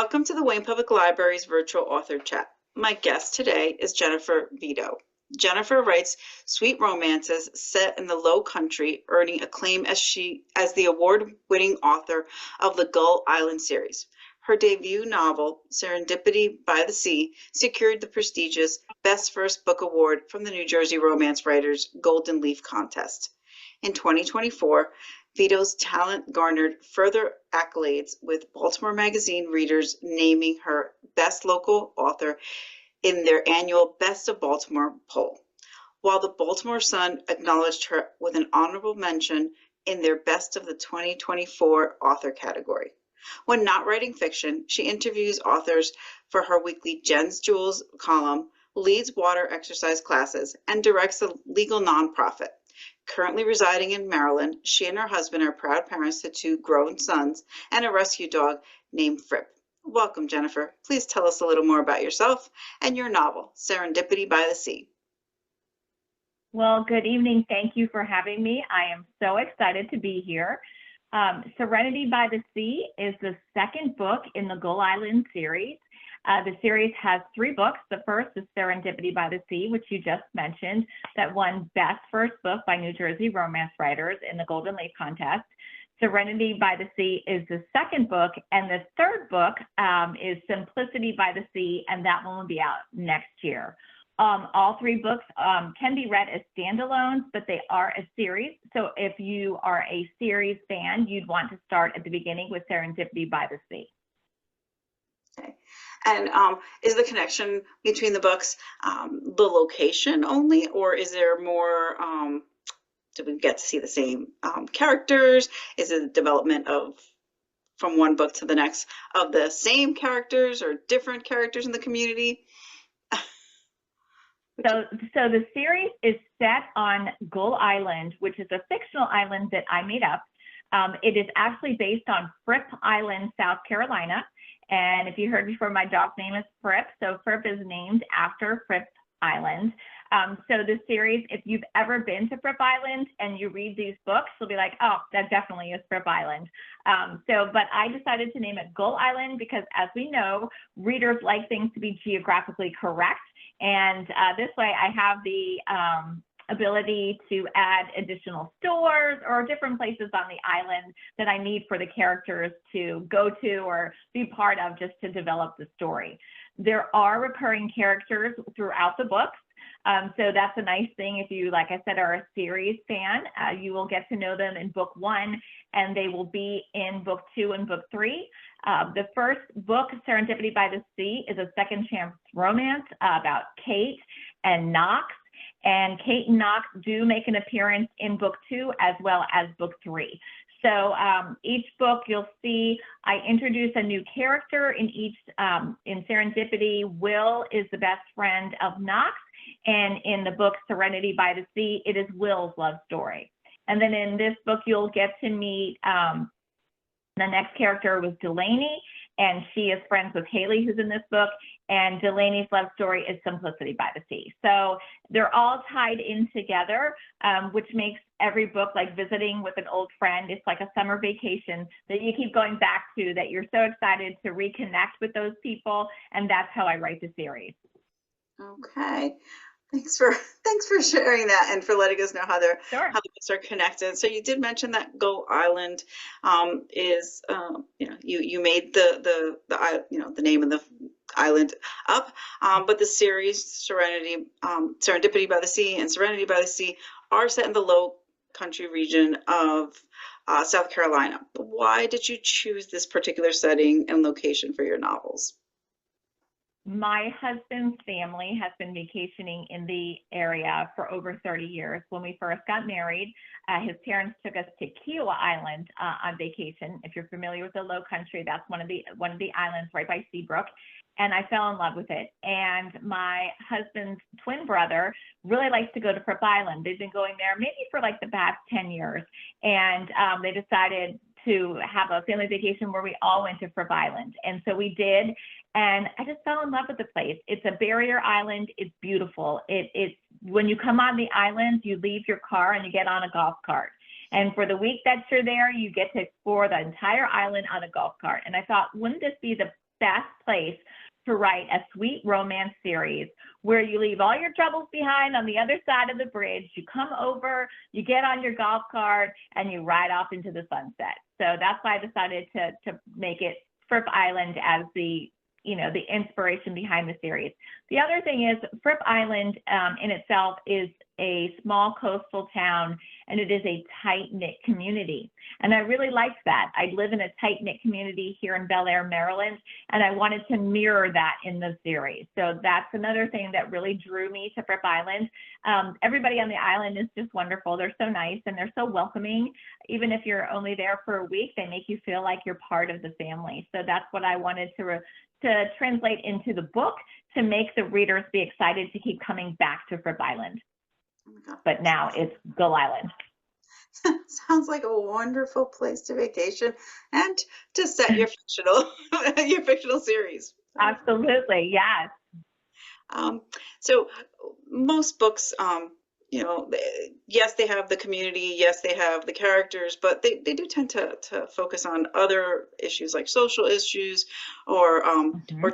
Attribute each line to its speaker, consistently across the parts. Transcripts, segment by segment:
Speaker 1: Welcome to the Wayne Public Library's virtual author chat. My guest today is Jennifer Vido. Jennifer writes sweet romances set in the Low Country, earning acclaim as the award-winning author of the Gull Island series. Her debut novel, Serendipity by the Sea, secured the prestigious Best First Book Award from the New Jersey Romance Writers Golden Leaf Contest. In 2024, Vido's talent garnered further accolades, with Baltimore Magazine readers naming her Best Local Author in their annual Best of Baltimore poll, while the Baltimore Sun acknowledged her with an honorable mention in their Best of the 2024 author category. When not writing fiction, she interviews authors for her weekly Jen's Jewels column, leads water exercise classes, and directs a legal nonprofit. Currently residing in Maryland, she and her husband are proud parents to two grown sons and a rescue dog named Fripp. Welcome, Jennifer. Please tell us a little more about yourself and your novel, Serendipity by the Sea.
Speaker 2: Well, good evening. Thank you for having me. I am so excited to be here. Serenity by the Sea is the second book in the Gull Island series. The series has 3 books. The first is Serendipity by the Sea, which you just mentioned, that won Best First Book by New Jersey Romance Writers in the Golden Leaf Contest. Serenity by the Sea is the second book, and the third book is Simplicity by the Sea, and that one will be out next year. All 3 books can be read as standalones, but they are a series. So if you are a series fan, you'd want to start at the beginning with Serendipity by the Sea.
Speaker 1: Okay. And is the connection between the books the location only, or is there more, do we get to see the same characters? Is it a development of, from one book to the next, of the same characters or different characters in the community?
Speaker 2: So the series is set on Gull Island, which is a fictional island that I made up. It is actually based on Fripp Island, South Carolina. And if you heard before, my dog's name is Fripp. So Fripp is named after Fripp Island. So the series, if you've ever been to Fripp Island and you read these books, you'll be like, oh, that definitely is Fripp Island. But I decided to name it Gull Island because, as we know, readers like things to be geographically correct. And this way I have the ability to add additional stores or different places on the island that I need for the characters to go to or be part of, just to develop the story. There are recurring characters throughout the books. So that's a nice thing. If you, like I said, are a series fan, you will get to know them in book 1, and they will be in book 2 and book 3. The first book, Serendipity by the Sea, is a second chance romance about Kate and Knox. And Kate and Knox do make an appearance in book 2 as well as book 3. So each book you'll see I introduce a new character in each. In Serendipity, Will is the best friend of Knox. And in the book Serenity by the Sea, it is Will's love story. And then in this book, you'll get to meet the next character was Delaney, and she is friends with Haley, who's in this book. And Delaney's love story is Simplicity by the Sea. So they're all tied in together, which makes every book like visiting with an old friend. It's like a summer vacation that you keep going back to, that you're so excited to reconnect with those people. And that's how I write the series.
Speaker 1: Okay. Thanks for sharing that and for letting us know how the books are connected. So you did mention that Gull Island is you made the name of the island up, but the series Serendipity by the Sea and Serenity by the Sea are set in the Low Country region of South Carolina. Why did you choose this particular setting and location for your novels?
Speaker 2: My husband's family has been vacationing in the area for over 30 years. When we first got married, his parents took us to Kiowa Island on vacation. If you're familiar with the Low Country, that's one of the islands right by Seabrook. And I fell in love with it. And my husband's twin brother really likes to go to Fripp Island. They've been going there maybe for like the past 10 years. And they decided to have a family vacation where we all went to Fripp Island. And so we did. And I just fell in love with the place. It's a barrier island. It's beautiful. It's when you come on the island, you leave your car and you get on a golf cart. And for the week that you're there, you get to explore the entire island on a golf cart. And I thought, wouldn't this be the best place to write a sweet romance series where you leave all your troubles behind on the other side of the bridge. You come over, you get on your golf cart, and you ride off into the sunset. So that's why I decided to make it Fripp Island as the the inspiration behind the series. The other thing is Fripp Island in itself is a small coastal town, and it is a tight-knit community. And I really liked that. I live in a tight-knit community here in Bel Air, Maryland, and I wanted to mirror that in the series. So that's another thing that really drew me to Fripp Island. Everybody on the island is just wonderful. They're so nice and they're so welcoming. Even if you're only there for a week, they make you feel like you're part of the family. So that's what I wanted to translate into the book to make the readers be excited to keep coming back to Fripp Island.
Speaker 1: Oh my God.
Speaker 2: But now it's Gull Island.
Speaker 1: Sounds like a wonderful place to vacation and to set your fictional series.
Speaker 2: Absolutely, yes.
Speaker 1: So most books, yes, they have the community, yes, they have the characters, but they do tend to focus on other issues like social issues or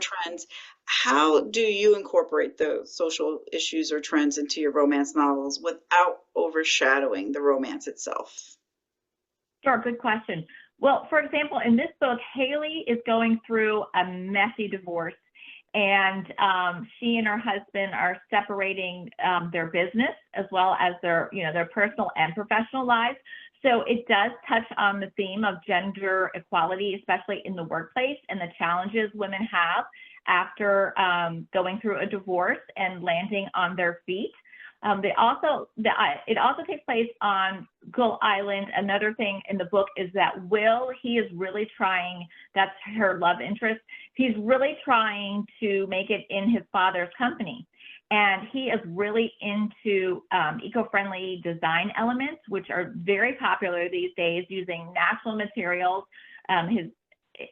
Speaker 1: trends. How do you incorporate those social issues or trends into your romance novels without overshadowing the romance itself?
Speaker 2: Sure, good question. Well, for example, in this book, Haley is going through a messy divorce, and she and her husband are separating their business as well as their personal and professional lives. So it does touch on the theme of gender equality, especially in the workplace, and the challenges women have after going through a divorce and landing on their feet. It also takes place on Gull Island. Another thing in the book is that Will, he is really trying, that's her love interest, he's really trying to make it in his father's company. And he is really into eco-friendly design elements, which are very popular these days, using natural materials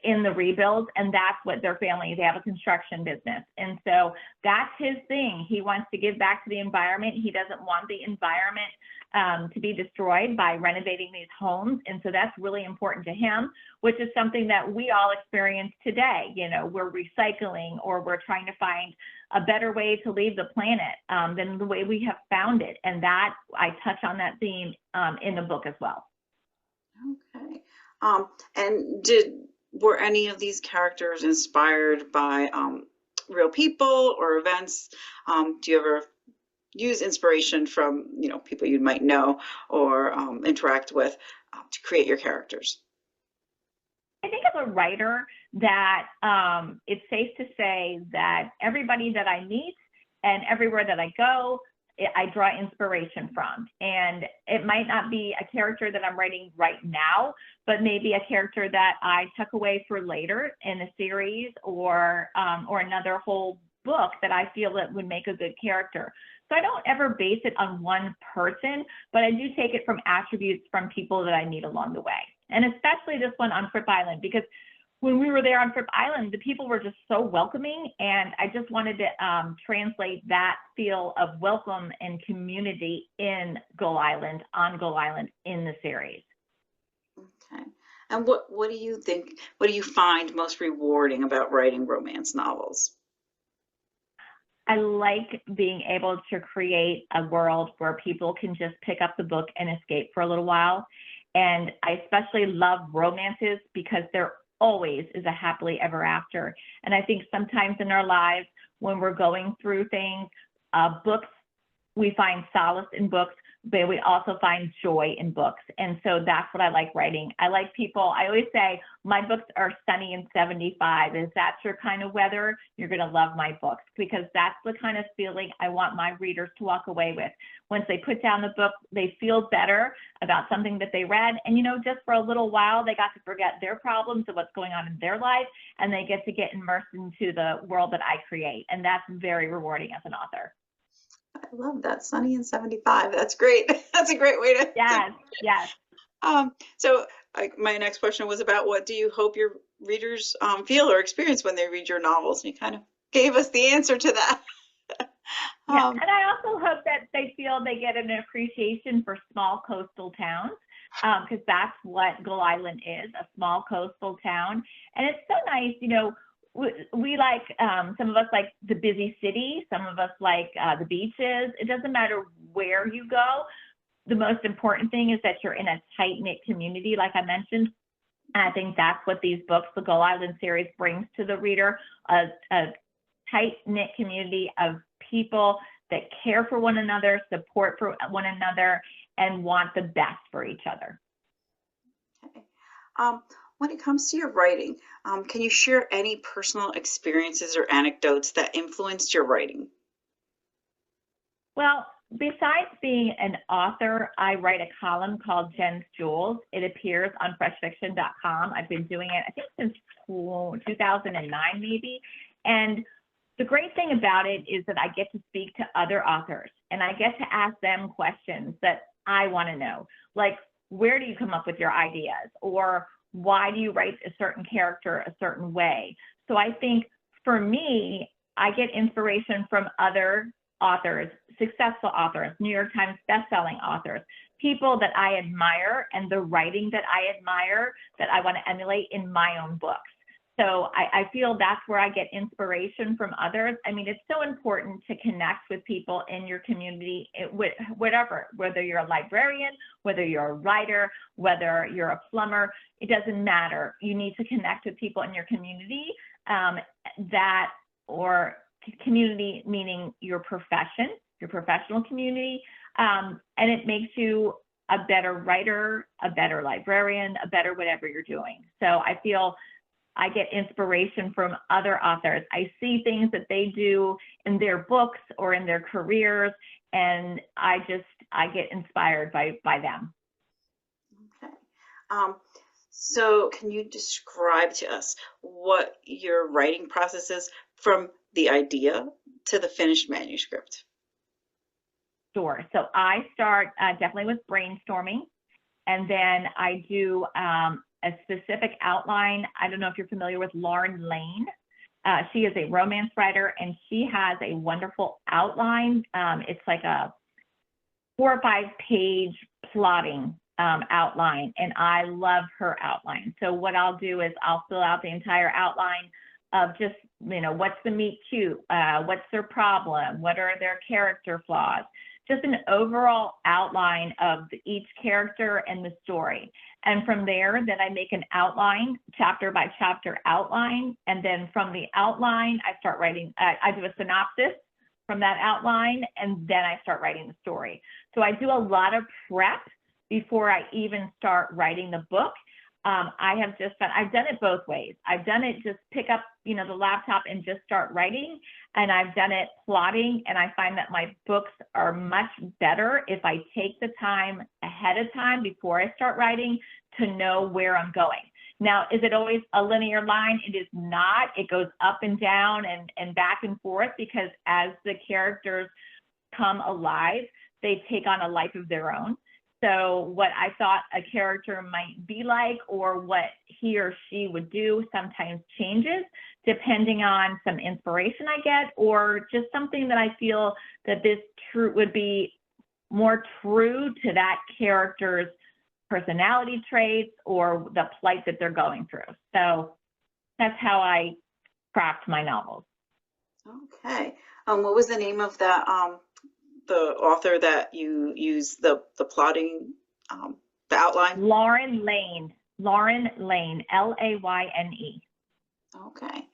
Speaker 2: in the rebuilds, and that's what their family, they have a construction business. And so that's his thing. He wants to give back to the environment. He doesn't want the environment to be destroyed by renovating these homes. And so that's really important to him, which is something that we all experience today. We're recycling, or we're trying to find a better way to leave the planet than the way we have found it. And that, I touch on that theme in the book as well.
Speaker 1: Okay. And were any of these characters inspired by real people or events? Do you ever use inspiration from people you might know or interact with to create your characters?
Speaker 2: I think as a writer that it's safe to say that everybody that I meet and everywhere that I go, I draw inspiration from. And it might not be a character that I'm writing right now, but maybe a character that I tuck away for later in a series or another whole book that I feel that would make a good character. So I don't ever base it on one person, but I do take it from attributes from people that I meet along the way. And especially this one on Fripp Island, because when we were there on Fripp Island, the people were just so welcoming, and I just wanted to translate that feel of welcome and community in Gull Island, on Gull Island in the series.
Speaker 1: Okay. And what do you think, what do you find most rewarding about writing romance novels?
Speaker 2: I like being able to create a world where people can just pick up the book and escape for a little while. And I especially love romances because there always is a happily ever after. And I think sometimes in our lives, when we're going through things, books, we find solace in books, but we also find joy in books. And so that's what I like writing. I like people, I always say, my books are sunny and 75. If that's your kind of weather, you're gonna love my books, because that's the kind of feeling I want my readers to walk away with. Once they put down the book, they feel better about something that they read. And just for a little while, they got to forget their problems and what's going on in their life, and they get immersed into the world that I create. And that's very rewarding as an author.
Speaker 1: I love that, sunny and 75. That's great. That's a great way to.
Speaker 2: Yes, yes.
Speaker 1: So my next question was about what do you hope your readers feel or experience when they read your novels? And you kind of gave us the answer to that.
Speaker 2: Yeah, and I also hope that they feel they get an appreciation for small coastal towns, because that's what Gull Island is, a small coastal town. And it's so nice, we like, some of us like the busy city, some of us like the beaches. It doesn't matter where you go. The most important thing is that you're in a tight-knit community, like I mentioned. And I think that's what these books, the Gull Island series, brings to the reader, a tight-knit community of people that care for one another, support for one another, and want the best for each other.
Speaker 1: Okay. When it comes to your writing, can you share any personal experiences or anecdotes that influenced your writing?
Speaker 2: Well, besides being an author, I write a column called Jen's Jewels. It appears on freshfiction.com. I've been doing it, I think, since 2009, maybe. And the great thing about it is that I get to speak to other authors and I get to ask them questions that I want to know. Like, where do you come up with your ideas? Or why do you write a certain character a certain way? So I think for me, I get inspiration from other authors, successful authors, New York Times bestselling authors, people that I admire and the writing that I admire that I want to emulate in my own books. So I feel that's where I get inspiration from others. I mean, it's so important to connect with people in your community, whatever, whether you're a librarian, whether you're a writer, whether you're a plumber, it doesn't matter. You need to connect with people in your community or community meaning your profession, your professional community, and it makes you a better writer, a better librarian, a better whatever you're doing. So I feel I get inspiration from other authors. I see things that they do in their books or in their careers, and I get inspired by them.
Speaker 1: Okay. So can you describe to us what your writing process is from the idea to the finished manuscript?
Speaker 2: Sure. So I start definitely with brainstorming, and then I do a specific outline. I don't know if you're familiar with Lauren Lane. She is a romance writer, and she has a wonderful outline. It's like a 4 or 5 page plotting outline, and I love her outline. So what I'll do is I'll fill out the entire outline of just, what's the meet cute, what's their problem, what are their character flaws, just an overall outline of each character and the story. And from there, then I make an outline, chapter by chapter outline. And then from the outline, I start writing, I do a synopsis from that outline, and then I start writing the story. So I do a lot of prep before I even start writing the book. I've done it both ways. I've done it just pick up, the laptop and just start writing. And I've done it plotting. And I find that my books are much better if I take the time ahead of time before I start writing to know where I'm going. Now, is it always a linear line? It is not. It goes up and down and back and forth, because as the characters come alive, they take on a life of their own. So what I thought a character might be like, or what he or she would do, sometimes changes depending on some inspiration I get, or just something that I feel that this would be more true to that character's personality traits or the plight that they're going through. So that's how I craft my novels.
Speaker 1: Okay. What was the name of that the author that you use the plotting, the outline?
Speaker 2: Lauren Lane, Layne,
Speaker 1: Okay.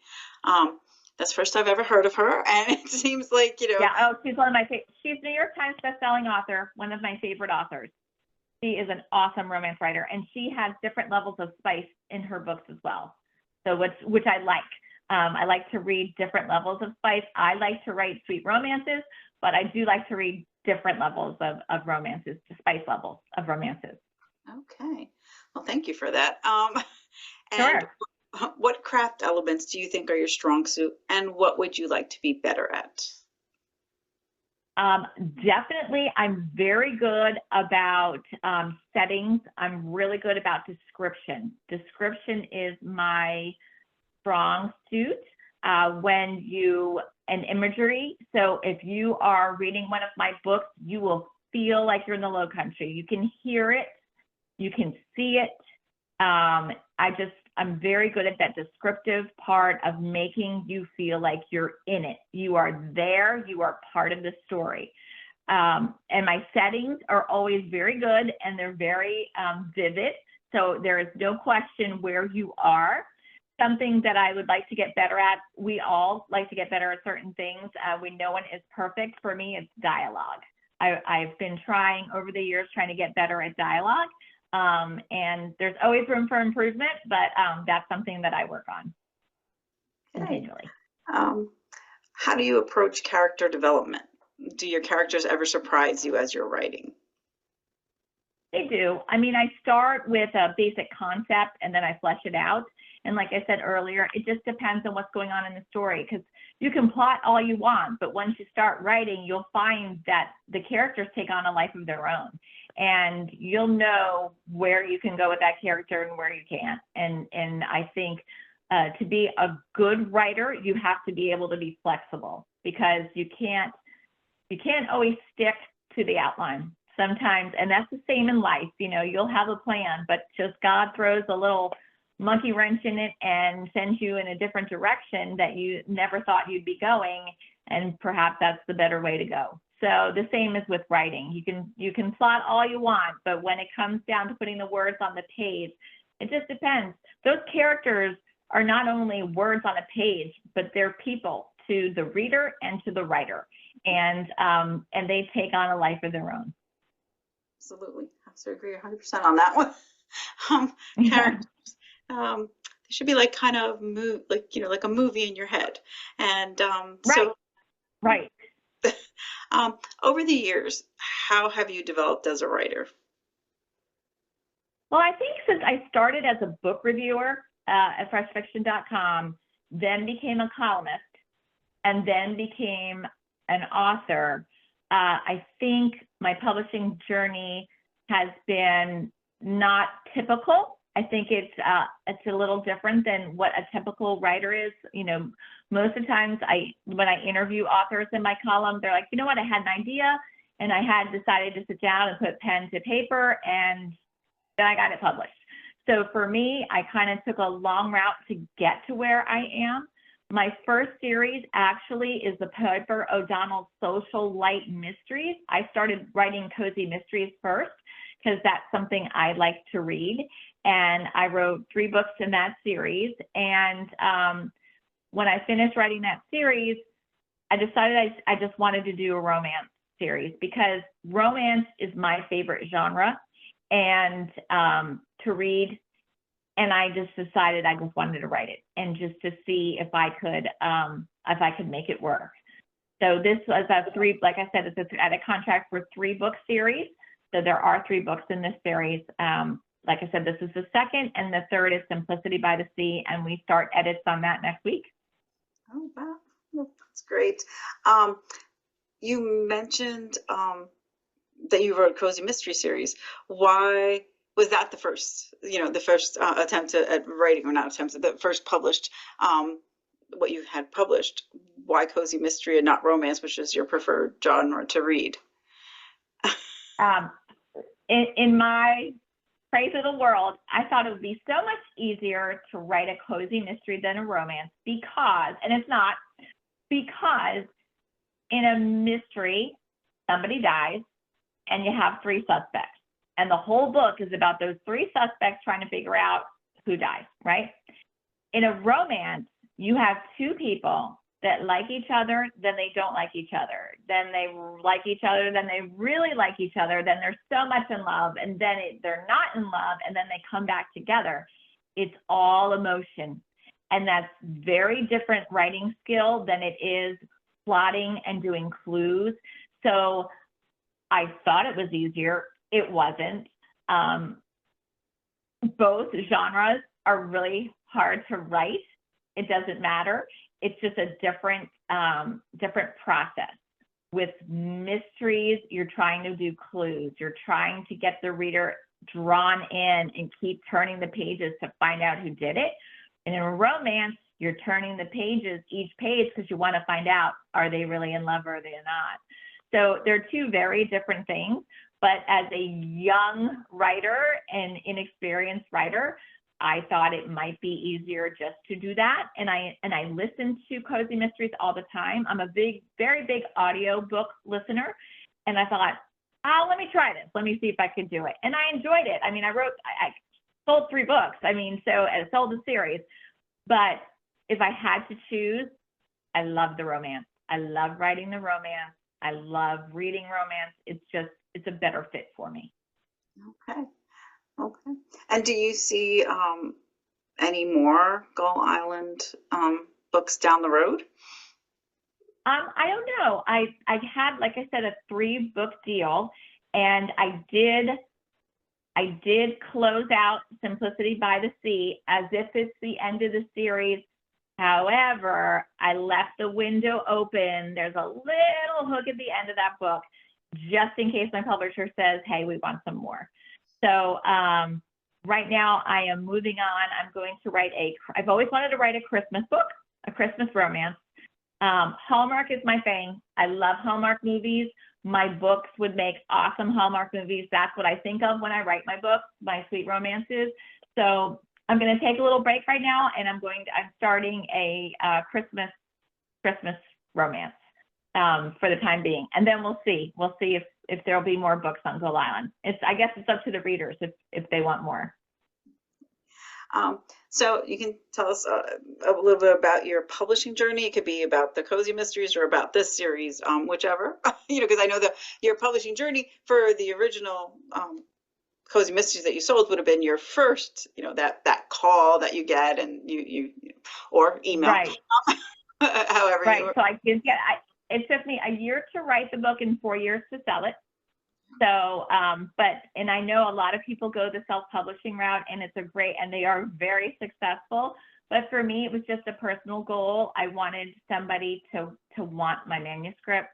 Speaker 1: That's the first I've ever heard of her, and it seems like,
Speaker 2: Yeah, oh, she's one of my favorite. She's New York Times bestselling author, one of my favorite authors. She is an awesome romance writer, and she has different levels of spice in her books as well. So which I like. I like to read different levels of spice. I like to write sweet romances, but I do like to read different levels of romances, spice levels of romances.
Speaker 1: Okay. Well, thank you for that.
Speaker 2: Sure.
Speaker 1: And what craft elements do you think are your strong suit, and what would you like to be better at?
Speaker 2: Definitely, I'm very good about settings. I'm really good about description. Description is my strong suit and imagery. So if you are reading one of my books, you will feel like you're in the Low Country. You can hear it, you can see it. I'm very good at that descriptive part of making you feel like you're in it. You are there, you are part of the story. And my settings are always very good, and they're very vivid. So there is no question where you are. Something that I would like to get better at, we all like to get better at certain things. No one is perfect. For me, it's dialogue. I've been trying over the years, trying to get better at dialogue. And there's always room for improvement, but that's something that I work on continually.
Speaker 1: How do you approach character development? Do your characters ever surprise you as you're writing?
Speaker 2: They do. I mean, I start with a basic concept and then I flesh it out. And like I said earlier, it just depends on what's going on in the story, because you can plot all you want, but once you start writing, you'll find that the characters take on a life of their own, and you'll know where you can go with that character and where you can't. And I think to be a good writer, you have to be able to be flexible, because you can't always stick to the outline sometimes. And that's the same in life. You know, you'll have a plan, but just God throws a little monkey wrench in it and sends you in a different direction that you never thought you'd be going. And perhaps that's the better way to go. So the same is with writing. You can plot all you want, but when it comes down to putting the words on the page, it just depends. Those characters are not only words on a page, but they're people to the reader and to the writer. And they take on a life of their own.
Speaker 1: Absolutely. I have to agree 100% on that one. Characters, they should be like kind of like a movie in your head. And
Speaker 2: Right.
Speaker 1: Over the years, how have you developed as a writer?
Speaker 2: Well, I think since I started as a book reviewer at freshfiction.com, then became a columnist, and then became an author, I think my publishing journey has been not typical. I think it's a little different than what a typical writer is. You know, most of the times when I interview authors in my column, they're like, you know what, I had an idea and I had decided to sit down and put pen to paper, and then I got it published. So for me, I kind of took a long route to get to where I am. My first series actually is the Piper O'Donnell Social Light Mysteries. I started writing cozy mysteries first because that's something I like to read. And I wrote 3 books in that series. And when I finished writing that series, I decided I just wanted to do a romance series, because romance is my favorite genre and to read. And I just decided I just wanted to write it, and just to see if I could make it work. So this was like I said, I had a contract for 3 book series. So there are 3 books in this series. Like I said, this is the second, and the third is Simplicity by the Sea, and we start edits on that next week.
Speaker 1: Oh, wow. Well, that's great. You mentioned that you wrote a cozy mystery series. Why was that the first attempt at writing, or not attempt, the first published, what you had published? Why cozy mystery and not romance, which is your preferred genre to read?
Speaker 2: In my crazy little world, I thought it would be so much easier to write a cozy mystery than a romance, because in a mystery, somebody dies and you have 3 suspects. And the whole book is about those 3 suspects trying to figure out who died, right? In a romance, you have 2 people that like each other, then they don't like each other, then they like each other, then they really like each other, then they're so much in love, and then they're not in love, and then they come back together. It's all emotion. And that's very different writing skill than it is plotting and doing clues. So I thought it was easier. It wasn't. Both genres are really hard to write. It doesn't matter. It's just a different process. With mysteries, you're trying to do clues. You're trying to get the reader drawn in and keep turning the pages to find out who did it. And in a romance, you're turning the pages, each page, because you want to find out, are they really in love or are they not? So they're 2 very different things. But as a young writer and inexperienced writer, I thought it might be easier just to do that. And I listen to Cozy Mysteries all the time. I'm a very big audio book listener. And I thought, oh, let me try this. Let me see if I could do it. And I enjoyed it. I mean, I sold 3 books. I mean, so I sold the series. But if I had to choose, I love the romance. I love writing the romance. I love reading romance. It's a better fit for me.
Speaker 1: Okay. Okay. And do you see any more Gull Island books down the road?
Speaker 2: I don't know. I had, like I said, a 3-book deal, and I did close out Simplicity by the Sea as if it's the end of the series. However, I left the window open. There's a little hook at the end of that book, just in case my publisher says, hey, we want some more. So right now I am moving on. I'm going to write I've always wanted to write a Christmas book, a Christmas romance. Hallmark is my thing. I love Hallmark movies. My books would make awesome Hallmark movies. That's what I think of when I write my books, my sweet romances. So I'm going to take a little break right now, and I'm starting a Christmas romance for the time being, and then we'll see if there'll be more books on Gull Island. I guess it's up to the readers if they want more.
Speaker 1: So you can tell us a little bit about your publishing journey. It could be about the Cozy Mysteries or about this series, whichever. Because I know that your publishing journey for the original Cozy Mysteries that you sold would have been your first, that call that you get and you or email,
Speaker 2: right?
Speaker 1: However,
Speaker 2: right. So it took me a year to write the book and 4 years to sell it. So, and I know a lot of people go the self-publishing route, and and they are very successful. But for me, it was just a personal goal. I wanted somebody to want my manuscript,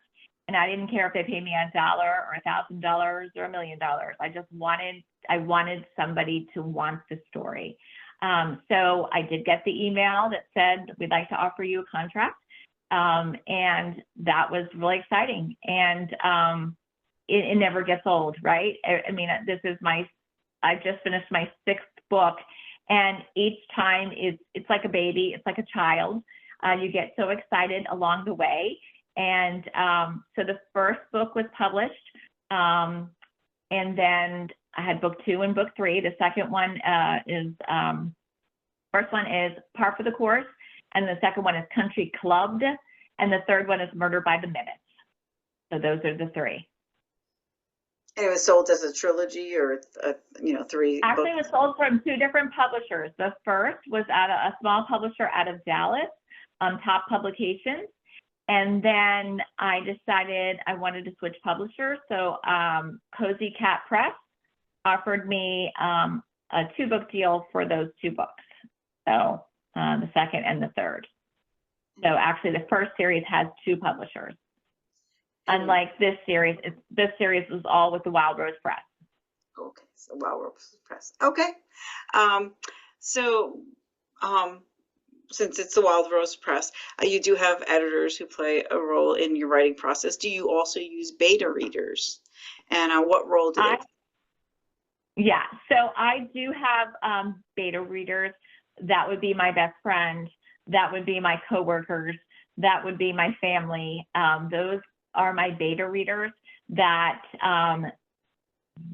Speaker 2: and I didn't care if they paid me $1 or $1,000 or $1 million. I wanted somebody to want the story. So I did get the email that said, we'd like to offer you a contract. And that was really exciting. And it never gets old, right? I mean, I just finished my 6th book, and each time it's like a baby, it's like a child. You get so excited along the way. And so the first book was published, and then I had book 2 and book 3. The second one first one is Par for the Course, and the second one is Country Clubbed, and the third one is Murder by the Minute. So those are the 3.
Speaker 1: And it was sold as a trilogy or 3
Speaker 2: Actually,
Speaker 1: books?
Speaker 2: it was sold from 2 different publishers. The first was at a small publisher out of Dallas, Top Publications. And then I decided I wanted to switch publishers. So Cozy Cat Press offered me a 2-book deal for those 2 books. So the second and the third. So actually the first series has 2 publishers. Unlike this series was all with the Wild Rose Press.
Speaker 1: Okay, so Wild Rose Press. Okay. Since it's the Wild Rose Press, you do have editors who play a role in your writing process. Do you also use beta readers? And what role do they play?
Speaker 2: Yeah, so I do have beta readers. That would be my best friend. That would be my coworkers. That would be my family. Those are my beta readers that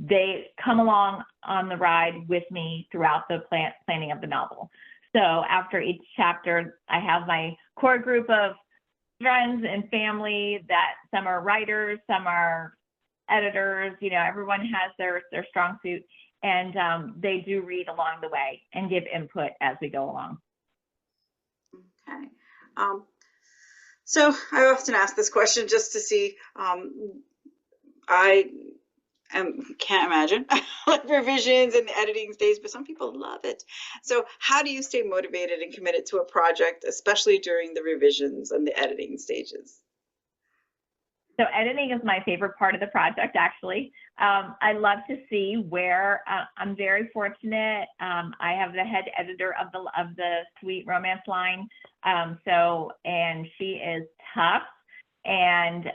Speaker 2: they come along on the ride with me throughout the planning of the novel. So after each chapter, I have my core group of friends and family that some are writers, some are editors, everyone has their strong suit, and they do read along the way and give input as we go along.
Speaker 1: Okay. So I often ask this question just to see, I can't imagine like revisions and the editing stage, but some people love it. So how do you stay motivated and committed to a project, especially during the revisions and the editing stages?
Speaker 2: So editing is my favorite part of the project, actually. I love to see where I'm very fortunate. I have the head editor of the Sweet Romance line. And she is tough, and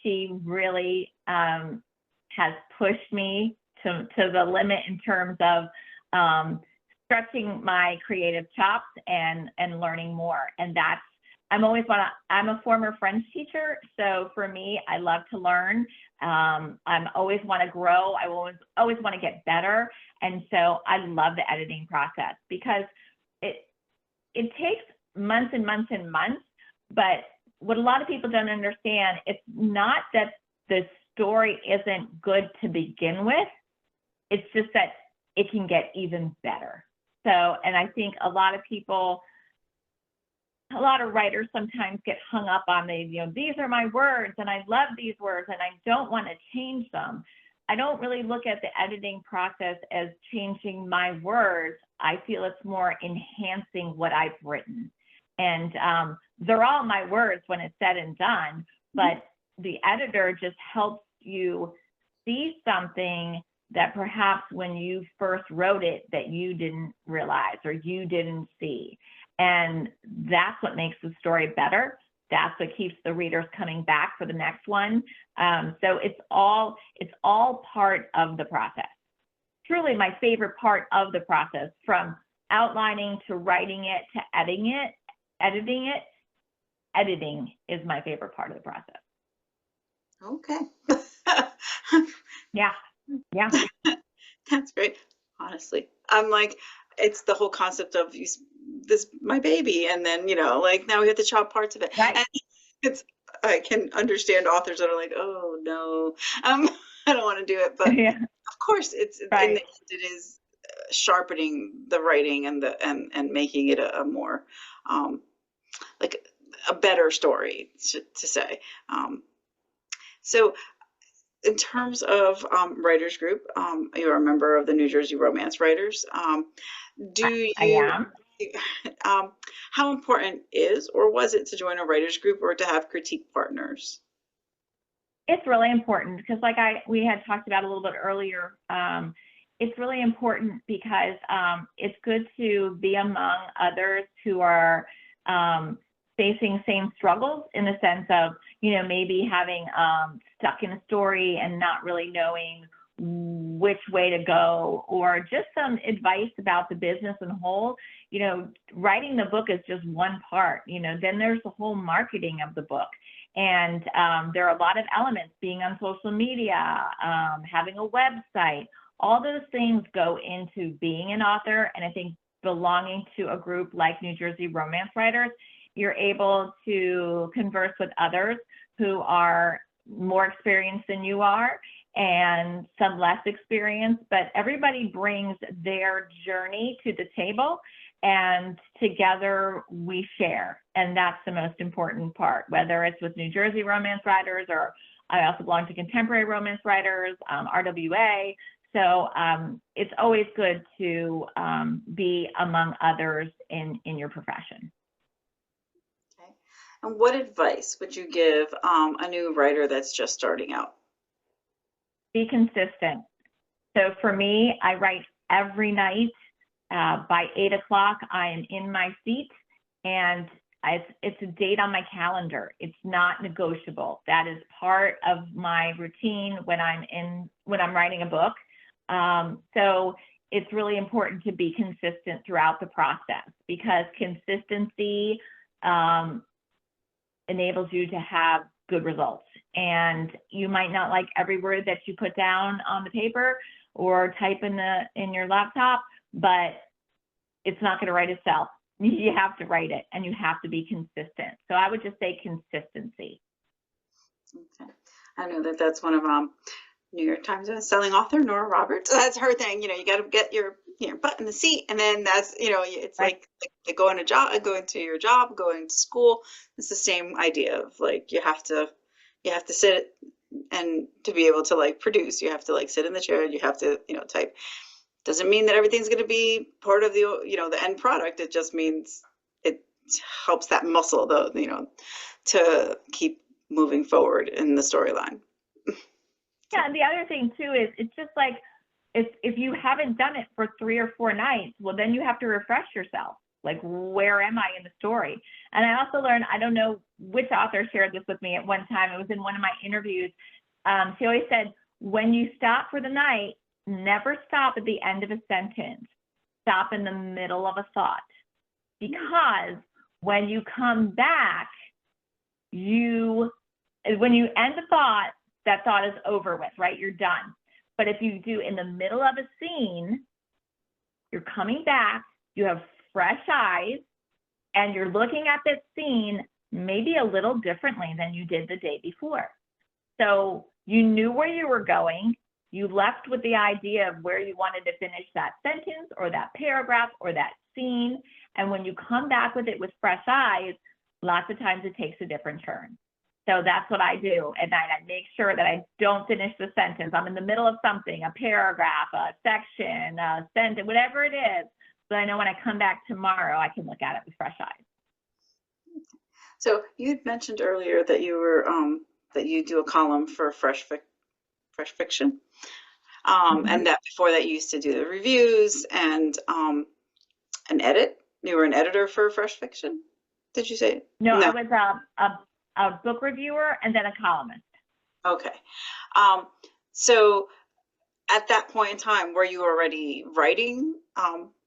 Speaker 2: she really has pushed me to the limit in terms of stretching my creative chops and learning more. And that's, I'm a former French teacher. So for me, I love to learn. I'm always want to grow. I always want to get better. And so I love the editing process because it takes months and months and months. But what a lot of people don't understand, it's not that the story isn't good to begin with. It's just that it can get even better. So, and I think a lot of writers sometimes get hung up on these are my words and I love these words and I don't want to change them. I don't really look at the editing process as changing my words. I feel it's more enhancing what I've written. And they're all my words when it's said and done, but the editor just helps you see something that perhaps when you first wrote it that you didn't realize or you didn't see. And that's what makes the story better. That's what keeps the readers coming back for the next one. So it's all part of the process. Truly my favorite part of the process, from outlining to writing it to editing it, editing is my favorite part of the process.
Speaker 1: Okay.
Speaker 2: Yeah.
Speaker 1: That's great. Honestly, I'm like, it's the whole concept of this, my baby. And then, like now we have to chop parts of it.
Speaker 2: Right.
Speaker 1: And I can understand authors that are like, oh no, I don't want to do it. But
Speaker 2: Yeah.
Speaker 1: of course it's,
Speaker 2: Right.
Speaker 1: in the end, it is sharpening the writing and making it a more, like a better story to say. So in terms of writers group, you're a member of the New Jersey Romance Writers. Do you?
Speaker 2: I am.
Speaker 1: How important is or was it to join a writers group or to have critique partners?
Speaker 2: It's really important because, like we had talked about a little bit earlier, it's really important because it's good to be among others who are facing same struggles, in the sense of, maybe having stuck in a story and not really knowing which way to go, or just some advice about the business in whole. Writing the book is just one part, then there's the whole marketing of the book. And there are a lot of elements, being on social media, having a website, all those things go into being an author. And I think belonging to a group like New Jersey Romance Writers, you're able to converse with others who are more experienced than you are and some less experienced, but everybody brings their journey to the table, and together we share. And that's the most important part, whether it's with New Jersey Romance Writers, or I also belong to Contemporary Romance Writers, RWA. So it's always good to be among others in your profession.
Speaker 1: Okay. And what advice would you give a new writer that's just starting out?
Speaker 2: Be consistent. So for me, I write every night. By 8 o'clock, I am in my seat, and it's a date on my calendar. It's not negotiable. That is part of my routine when I'm writing a book. So it's really important to be consistent throughout the process, because consistency enables you to have good results. And you might not like every word that you put down on the paper or type in your laptop, but it's not going to write itself. You have to write it, and you have to be consistent. So I would just say consistency.
Speaker 1: Okay. I know that's one of New York Times selling author Nora Roberts. That's her thing. You got to get your butt in the seat, and then that's it's
Speaker 2: right.
Speaker 1: like going to your job, going to school. It's the same idea of like you have to sit, and to be able to like produce, you have to like sit in the chair, you have to type. Doesn't mean that everything's going to be part of the the end product. It just means it helps that muscle, though, to keep moving forward in the storyline.
Speaker 2: Yeah, and the other thing too is it's just like if you haven't done it for 3 or 4 nights, well, then you have to refresh yourself. Like, where am I in the story? And I also learned, I don't know which author shared this with me at one time. It was in one of my interviews. She always said, when you stop for the night, never stop at the end of a sentence. stop in the middle of a thought, because when you come back, when you end the thought, that thought is over with, right? You're done. But if you do in the middle of a scene, you're coming back, you have fresh eyes, and you're looking at this scene maybe a little differently than you did the day before. So you knew where you were going. You left with the idea of where you wanted to finish that sentence or that paragraph or that scene. And when you come back with it with fresh eyes, lots of times it takes a different turn. So that's what I do at night. I make sure that I don't finish the sentence. I'm in the middle of something, a paragraph, a section, a sentence, whatever it is. But I know when I come back tomorrow, I can look at it with fresh eyes.
Speaker 1: So you had mentioned earlier that you were that you do a column for Fresh Fiction, and that before that you used to do the reviews and an edit. You were an editor for Fresh Fiction. Did you say?
Speaker 2: No, I was a book reviewer and then a columnist.
Speaker 1: Okay. So at that point in time, were you already writing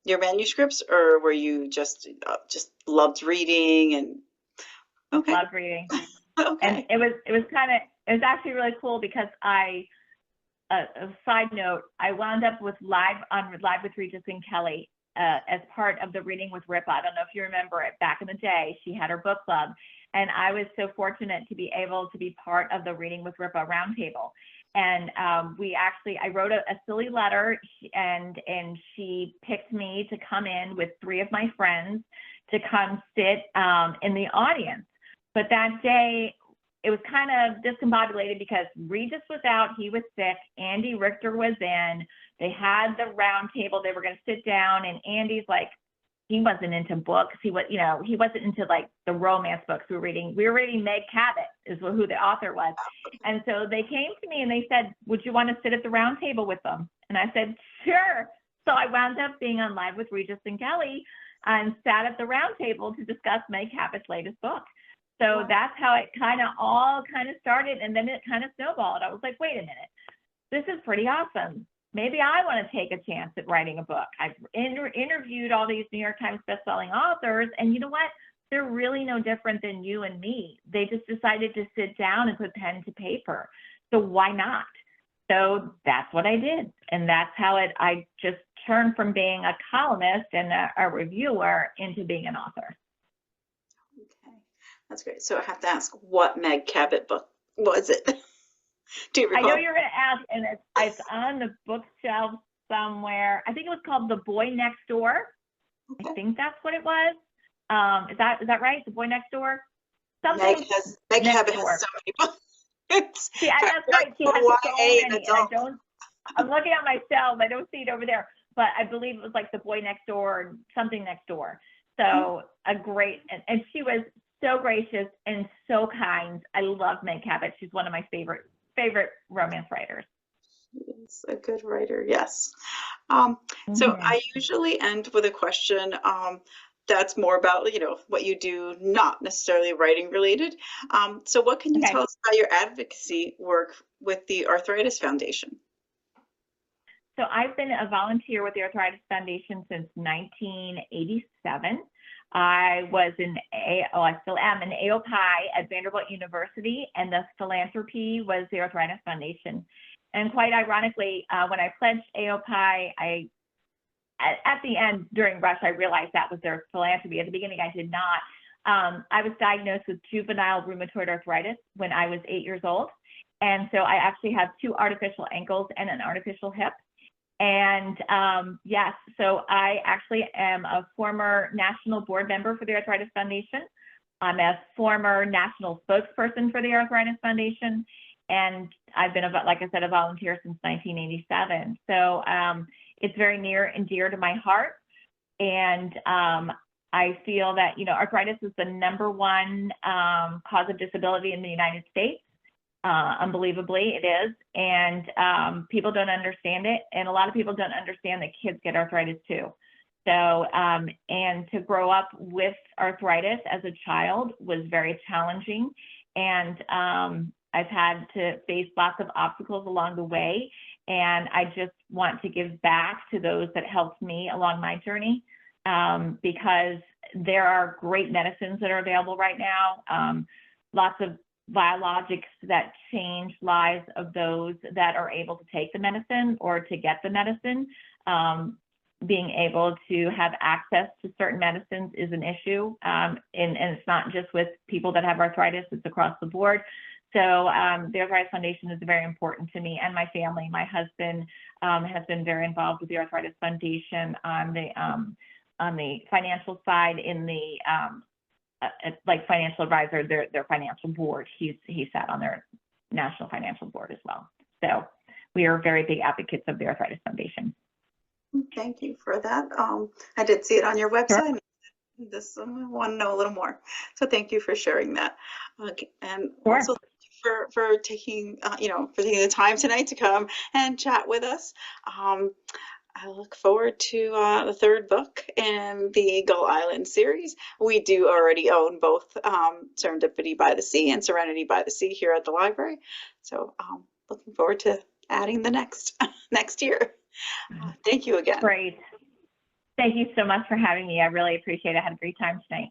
Speaker 1: your manuscripts, or were you just loved reading and okay?
Speaker 2: Loved reading.
Speaker 1: Okay.
Speaker 2: And it was actually really cool because a side note, I wound up with Live with Regis and Kelly as part of the Reading with Ripa. I don't know if you remember it, back in the day. She had her book club, and I was so fortunate to be able to be part of the Reading with Ripa roundtable. And I wrote a silly letter, and she picked me to come in with 3 of my friends to come sit in the audience. But that day, it was kind of discombobulated because Regis was out, he was sick, Andy Richter was in, they had the round table, they were going to sit down, and Andy's like, he wasn't into books, he wasn't into like the romance books we were reading Meg Cabot is who the author was. And so they came to me and they said, would you want to sit at the round table with them? And I said, sure. So I wound up being on Live with Regis and Kelly and sat at the round table to discuss Meg Cabot's latest book. So that's how it all started, and then it kind of snowballed. I was like, wait a minute, this is pretty awesome. Maybe I want to take a chance at writing a book. I've interviewed all these New York Times bestselling authors, and you know what? They're really no different than you and me. They just decided to sit down and put pen to paper. So why not? So that's what I did, and that's how I just turned from being a columnist and a reviewer into being an author.
Speaker 1: That's great. So I have to ask, what Meg Cabot book was it? Do you recall?
Speaker 2: I know you're going to ask, and it's on the bookshelf somewhere. I think it was called The Boy Next Door. Okay. I think that's what it was. Is that right? The Boy Next Door?
Speaker 1: Meg Cabot has so many books.
Speaker 2: See, that's right. She has so many. I'm looking at my shelf. I don't see it over there, but I believe it was like The Boy Next Door or something next door. So a great, and she was so gracious and so kind. I love Meg Cabot. She's one of my favorite romance writers.
Speaker 1: She's a good writer, yes. So I usually end with a question that's more about, what you do, not necessarily writing related. So what can you tell us about your advocacy work with the Arthritis Foundation?
Speaker 2: So I've been a volunteer with the Arthritis Foundation since 1987. I still am an AOPI at Vanderbilt University, and the philanthropy was the Arthritis Foundation. And quite ironically, when I pledged AOPI, at the end during Rush, I realized that was their philanthropy. At the beginning, I did not. I was diagnosed with juvenile rheumatoid arthritis when I was 8 years old. And so I actually have 2 artificial ankles and an artificial hip. And yes, so I actually am a former national board member for the Arthritis Foundation. I'm a former national spokesperson for the Arthritis Foundation. And I've been, like I said, a volunteer since 1987. So it's very near and dear to my heart. And I feel that, arthritis is the #1 cause of disability in the United States. Unbelievably, it is. And people don't understand it. And a lot of people don't understand that kids get arthritis too. So, and to grow up with arthritis as a child was very challenging. And I've had to face lots of obstacles along the way, and I just want to give back to those that helped me along my journey, because there are great medicines that are available right now, lots of biologics that change lives of those that are able to take the medicine or to get the medicine. Being able to have access to certain medicines is an issue, and it's not just with people that have arthritis, it's across the board. So the Arthritis Foundation is very important to me and my family. My husband has been very involved with the Arthritis Foundation on the financial side, in the like financial advisor, their financial board. He sat on their national financial board as well. So we are very big advocates of the Arthritis Foundation.
Speaker 1: Thank you for that. I did see it on your website.
Speaker 2: Sure.
Speaker 1: This I want to know a little more. So thank you for sharing that. Okay. And
Speaker 2: Sure.
Speaker 1: also thank you for taking for taking the time tonight to come and chat with us. I look forward to the third book in the Gull Island series. We do already own both Serendipity by the Sea and Serenity by the Sea here at the library. So looking forward to adding the next year. Thank you again.
Speaker 2: Great. Thank you so much for having me. I really appreciate it. I had a great time tonight.